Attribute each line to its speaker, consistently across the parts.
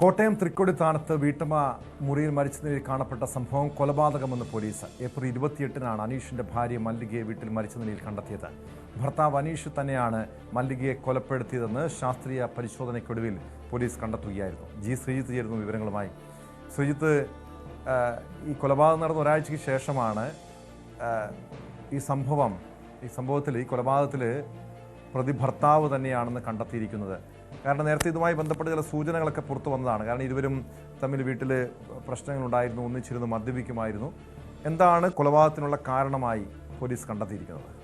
Speaker 1: കോട്ടയം തൃക്കൊടിത്താനത്ത് വീട്ടമ്മ മുറിയിൽ മരിച്ച നിലയിൽ കാണപ്പെട്ട സംഭവം കൊലപാതകമെന്ന് പോലീസ്. ഏപ്രിൽ 28-നാണ് അനീഷിന്റെ ഭാര്യ മല്ലികയെ വീട്ടിൽ മരിച്ച നിലയിൽ കണ്ടെത്തിയത്. ഭർത്താവ് അനീഷ് തന്നെയാണ് മല്ലികയെ കൊലപ്പെടുത്തിയതെന്ന് ശാസ്ത്രീയ പരിശോധനയ്ക്കൊടുവിൽ പോലീസ് കണ്ടെത്തുകയായിരുന്നു. ജി ശ്രീജിത്ത് ചേരുന്നു വിവരങ്ങളുമായി. ശ്രീജിത്ത്, ഈ കൊലപാതകം നടന്ന ഒരാഴ്ചയ്ക്ക് ശേഷമാണ് ഈ സംഭവത്തിൽ ഈ കൊലപാതകത്തിൽ പ്രതി ഭർത്താവ് തന്നെയാണെന്ന് കണ്ടെത്തിയിരിക്കുന്നത്. കാരണം നേരത്തെ ഇതുമായി ബന്ധപ്പെട്ട് ചില സൂചനകളൊക്കെ പുറത്തു വന്നതാണ്. കാരണം ഇരുവരും തമ്മിൽ വീട്ടിൽ പ്രശ്നങ്ങളുണ്ടായിരുന്നു, ഒന്നിച്ചിരുന്ന് മദ്യപിക്കുമായിരുന്നു. എന്താണ് കൊലപാതകത്തിനുള്ള കാരണമായി പോലീസ് കണ്ടെത്തിയിരിക്കുന്നത്?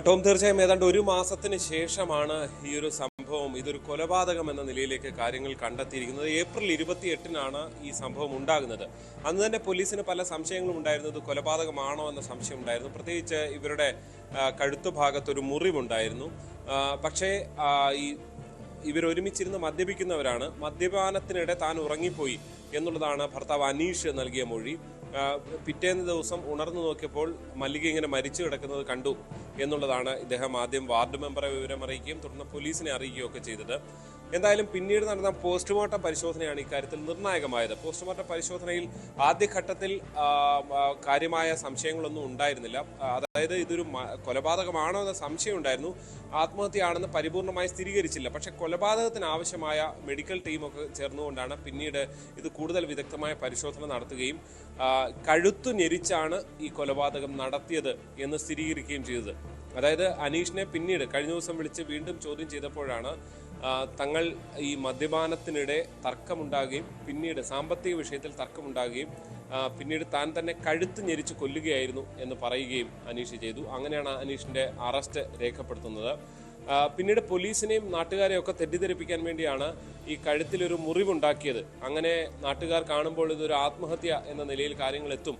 Speaker 2: ടോം, തീർച്ചയായും ഏതാണ്ട് ഒരു മാസത്തിന് ശേഷമാണ് ഈ ഒരു സംഭവം ഇതൊരു കൊലപാതകം എന്ന നിലയിലേക്ക് കാര്യങ്ങൾ കണ്ടെത്തിയിരിക്കുന്നത്. ഏപ്രിൽ 28-നാണ് ഈ സംഭവം ഉണ്ടാകുന്നത്. അന്ന് തന്നെ പോലീസിന് പല സംശയങ്ങളും ഉണ്ടായിരുന്നു. ഇത് കൊലപാതകമാണോ എന്ന സംശയം ഉണ്ടായിരുന്നു. പ്രത്യേകിച്ച് ഇവരുടെ കഴുത്തു ഭാഗത്തൊരു മുറിവുണ്ടായിരുന്നു. പക്ഷേ ഇവരൊരുമിച്ചിരുന്ന് മദ്യപിക്കുന്നവരാണ്. മദ്യപാനത്തിനിടെ താൻ ഉറങ്ങിപ്പോയി എന്നുള്ളതാണ് ഭർത്താവ് അനീഷ് നൽകിയ മൊഴി. പിറ്റേന്ന് ദിവസം ഉണർന്നു നോക്കിയപ്പോൾ മല്ലിക ഇങ്ങനെ മരിച്ചു കിടക്കുന്നത് കണ്ടു എന്നുള്ളതാണ് ഇദ്ദേഹം ആദ്യം വാർഡ് മെമ്പറെ വിവരം അറിയിക്കുകയും തുടർന്ന് പോലീസിനെ അറിയിക്കുകയൊക്കെ ചെയ്തത്. എന്തായാലും പിന്നീട് നടന്ന പോസ്റ്റ്മോർട്ടം പരിശോധനയാണ് ഇക്കാര്യത്തിൽ നിർണായകമായത്. പോസ്റ്റ്മോർട്ടം പരിശോധനയിൽ ആദ്യഘട്ടത്തിൽ കാര്യമായ സംശയങ്ങളൊന്നും ഉണ്ടായിരുന്നില്ല. അതായത് ഇതൊരു കൊലപാതകമാണോ എന്ന സംശയം ഉണ്ടായിരുന്നു. ആത്മഹത്യയാണെന്ന് പരിപൂർണമായി സ്ഥിരീകരിച്ചില്ല. പക്ഷെ കൊലപാതകത്തിന് ആവശ്യമായ മെഡിക്കൽ ടീമൊക്കെ ചേർന്നുകൊണ്ടാണ് പിന്നീട് ഇത് കൂടുതൽ വിദഗ്ധമായ പരിശോധന നടത്തുകയും കഴുത്തു ഞെരിച്ചാണ് ഈ കൊലപാതകം നടത്തിയത് എന്ന് സ്ഥിരീകരിക്കുകയും ചെയ്തത്. അതായത് അനീഷിനെ പിന്നീട് കഴിഞ്ഞ ദിവസം വിളിച്ച് വീണ്ടും ചോദ്യം ചെയ്തപ്പോഴാണ് തങ്ങൾ ഈ മദ്യപാനത്തിനിടെ തർക്കമുണ്ടാകുകയും പിന്നീട് സാമ്പത്തിക വിഷയത്തിൽ തർക്കമുണ്ടാകുകയും പിന്നീട് താൻ തന്നെ കഴുത്ത് ഞെരിച്ച് കൊല്ലുകയായിരുന്നു എന്ന് പറയുകയും അനീഷ് ചെയ്തു. അങ്ങനെയാണ് അനീഷിന്റെ അറസ്റ്റ് രേഖപ്പെടുത്തുന്നത്. പിന്നീട് പോലീസിനെയും നാട്ടുകാരെയും ഒക്കെ തെറ്റിദ്ധരിപ്പിക്കാൻ വേണ്ടിയാണ് ഈ കഴുത്തിലൊരു മുറിവുണ്ടാക്കിയത്. അങ്ങനെ നാട്ടുകാർ കാണുമ്പോൾ ഇതൊരു ആത്മഹത്യ എന്ന നിലയിൽ കാര്യങ്ങൾ എത്തും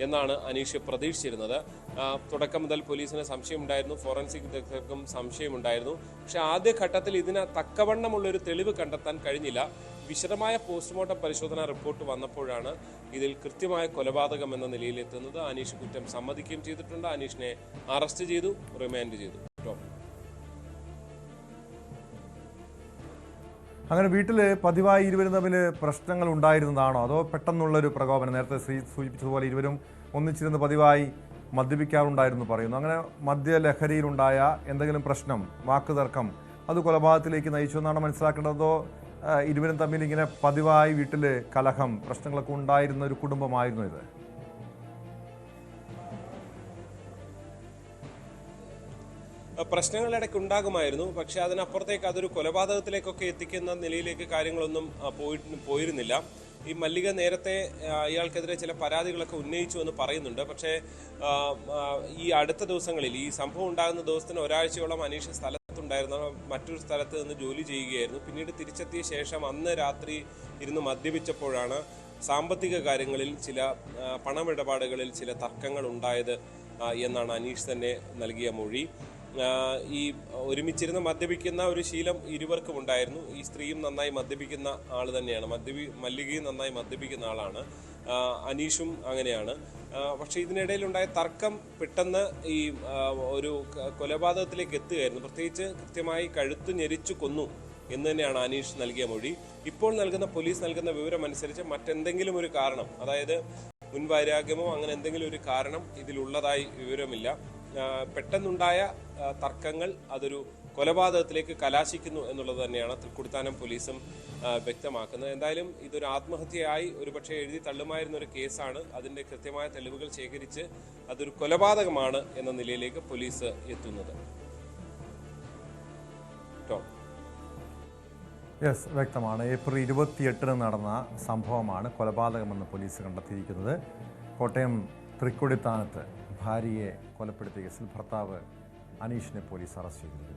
Speaker 2: എന്നാണ് അനീഷ് പ്രതീക്ഷിച്ചിരുന്നത്. തുടക്കം മുതൽ പോലീസിന് സംശയമുണ്ടായിരുന്നു, ഫോറൻസിക് വിദഗ്ധർക്കും സംശയമുണ്ടായിരുന്നു. പക്ഷെ ആദ്യഘട്ടത്തിൽ ഇതിന് തക്കവണ്ണമുള്ളൊരു തെളിവ് കണ്ടെത്താൻ കഴിഞ്ഞില്ല. വിശദമായ പോസ്റ്റ്മോർട്ടം പരിശോധനാ റിപ്പോർട്ട് വന്നപ്പോഴാണ് ഇതിൽ കൃത്യമായ കൊലപാതകം എന്ന നിലയിലെത്തുന്നത്. അനീഷ് കുറ്റം സമ്മതിക്കുകയും ചെയ്തിട്ടുണ്ട്. അനീഷിനെ അറസ്റ്റ് ചെയ്തു, റിമാൻഡ് ചെയ്തു.
Speaker 1: അങ്ങനെ വീട്ടിൽ പതിവായി ഇരുവരും തമ്മിൽ പ്രശ്നങ്ങൾ ഉണ്ടായിരുന്നതാണോ, അതോ പെട്ടെന്നുള്ളൊരു പ്രകോപനം? നേരത്തെ സൂചിപ്പിച്ചതുപോലെ ഇരുവരും ഒന്നിച്ചിരുന്ന് പതിവായി മദ്യപിക്കാറുണ്ടായിരുന്നു പറയുന്നു. അങ്ങനെ മദ്യലഹരിയിലുണ്ടായ എന്തെങ്കിലും പ്രശ്നം, വാക്കുതർക്കം, അത് കൊലപാതകത്തിലേക്ക് നയിച്ചു എന്നാണ് മനസ്സിലാക്കേണ്ടതോ ഇരുവരും തമ്മിൽ ഇങ്ങനെ പതിവായി വീട്ടിൽ കലഹം, പ്രശ്നങ്ങളൊക്കെ ഉണ്ടായിരുന്ന ഒരു കുടുംബമായിരുന്നു ഇത്?
Speaker 2: പ്രശ്നങ്ങൾ ഇടയ്ക്ക് ഉണ്ടാകുമായിരുന്നു. പക്ഷെ അതിനപ്പുറത്തേക്ക് അതൊരു കൊലപാതകത്തിലേക്കൊക്കെ എത്തിക്കുന്ന നിലയിലേക്ക് കാര്യങ്ങളൊന്നും പോയിരുന്നില്ല. ഈ മല്ലിക നേരത്തെ ഇയാൾക്കെതിരെ ചില പരാതികളൊക്കെ ഉന്നയിച്ചു എന്ന് പറയുന്നുണ്ട്. പക്ഷേ ഈ അടുത്ത ദിവസങ്ങളിൽ ഈ സംഭവം ഉണ്ടാകുന്ന ദിവസത്തിന് ഒരാഴ്ചയോളം അനീഷ് സ്ഥലത്തുണ്ടായിരുന്ന മറ്റൊരു സ്ഥലത്ത് നിന്ന് ജോലി ചെയ്യുകയായിരുന്നു. പിന്നീട് തിരിച്ചെത്തിയ ശേഷം അന്ന് രാത്രി ഇരുന്ന് മദ്യപിച്ചപ്പോഴാണ് സാമ്പത്തിക കാര്യങ്ങളിൽ ചില പണമിടപാടുകളിൽ ചില തർക്കങ്ങൾ ഉണ്ടായത് എന്നാണ് അനീഷ് തന്നെ നൽകിയ മൊഴി. ഈ ഒരുമിച്ചിരുന്ന് മദ്യപിക്കുന്ന ഒരു ശീലം ഇരുവർക്കും ഉണ്ടായിരുന്നു. ഈ സ്ത്രീയും നന്നായി മദ്യപിക്കുന്ന ആൾ തന്നെയാണ്, മല്ലികയും നന്നായി മദ്യപിക്കുന്ന ആളാണ്, അനീഷും അങ്ങനെയാണ്. പക്ഷെ ഇതിനിടയിലുണ്ടായ തർക്കം പെട്ടെന്ന് ഈ ഒരു കൊലപാതകത്തിലേക്ക് എത്തുകയായിരുന്നു. പ്രത്യേകിച്ച് കൃത്യമായി കഴുത്തു ഞെരിച്ചു കൊന്നു എന്ന് തന്നെയാണ് അനീഷ് നൽകിയ മൊഴി. ഇപ്പോൾ പോലീസ് നൽകുന്ന വിവരം അനുസരിച്ച് മറ്റെന്തെങ്കിലും ഒരു കാരണം, അതായത് മുൻവൈരാഗ്യമോ അങ്ങനെ എന്തെങ്കിലും ഒരു കാരണം ഇതിലുള്ളതായി വിവരമില്ല. പെട്ടെന്നുണ്ടായ തർക്കങ്ങൾ അതൊരു കൊലപാതകത്തിലേക്ക് കലാശിക്കുന്നു എന്നുള്ളത് തന്നെയാണ് തൃക്കൊടിത്താനം പോലീസും വ്യക്തമാക്കുന്നത്. എന്തായാലും ഇതൊരു ആത്മഹത്യയായി ഒരുപക്ഷെ എഴുതി തള്ളുമായിരുന്ന ഒരു കേസാണ്. അതിന്റെ കൃത്യമായ തെളിവുകൾ ശേഖരിച്ച് അതൊരു കൊലപാതകമാണ് എന്ന നിലയിലേക്ക് പോലീസ് എത്തുന്നത്.
Speaker 1: യെസ്, വ്യക്തമാണ്. ഏപ്രിൽ 28-ന് നടന്ന സംഭവമാണ് കൊലപാതകമെന്ന് പോലീസ് കണ്ടെത്തിയിരിക്കുന്നത്. കോട്ടയം തൃക്കൊടിത്താനത്ത് ഭാര്യയെ കൊലപ്പെടുത്തിയ കേസിൽ ഭർത്താവ് അനീഷിനെ പോലീസ് അറസ്റ്റ് ചെയ്തിരിക്കുന്നു.